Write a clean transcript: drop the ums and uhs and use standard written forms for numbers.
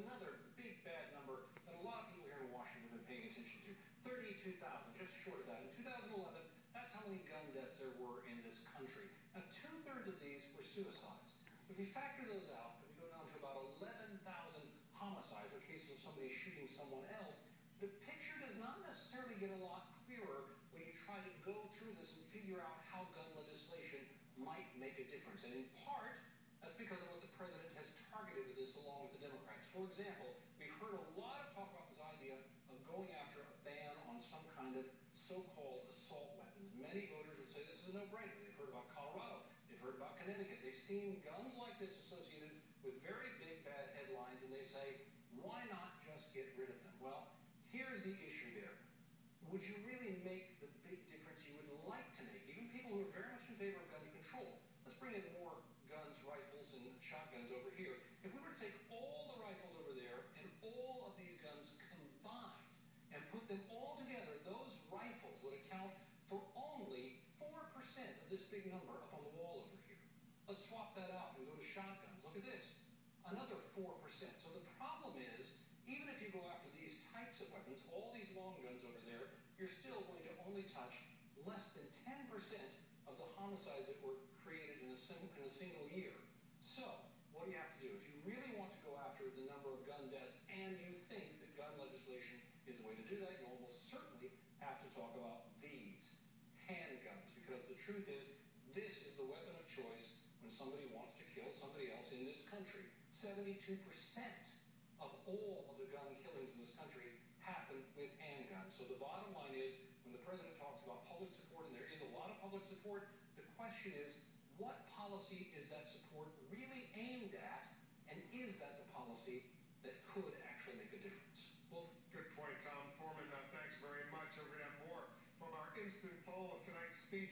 another big bad number that a lot of people here in Washington have been paying attention to. 32,000, just short of that. In 2011, that's how many gun deaths there were in this country. Now, 2/3 of these were suicides. If we factor those out, if we go down to about 11,000 homicides, or cases of somebody shooting someone else, the picture does not necessarily get a lot clearer when you try to go through this and figure out how gun legislation might make a difference. And in part, that's because of what the president has targeted with this along with the Democrats. For example, we've heard a lot of talk about this idea of going after a ban on some kind of so-called assault weapons. Many voters would say this is a no-brainer. They've heard about Colorado. They've heard about Connecticut. They've seen guns like this associated with very big bad headlines, and they say, why not just get rid of them? Well, here's the issue there. Would you really make the big difference you would like to make? Even people who are very much in favor of gun control. Let's bring in more guns, rifles, and shotguns over here. If we were to take all the rifles over there and all of these guns combined and put them all together, those rifles would account for only 4% of this big number up on the wall over here. Let's swap that out and go to shotguns. Look at this. Another 4%. So the problem is, even if you go after these types of weapons, all these long guns over there, you're still going to only touch less than 10% of the homicides that were created in a single year. So, what do you have to do? If you really want to go after the number of gun deaths and you think that gun legislation is the way to do that, you almost certainly have to talk about these handguns. Because the truth is, this is the weapon of choice when somebody wants to kill somebody else in this country. 72% of all of the gun killings in this country happen with handguns. So the bottom line is, when the president talks about public support, and there is a lot of public support, the question is, what policy is that support really aimed at, and is that the policy that could actually make a difference? Well, good point, Tom. Foreman, thanks very much. We're going to have more from our instant poll of tonight's speech.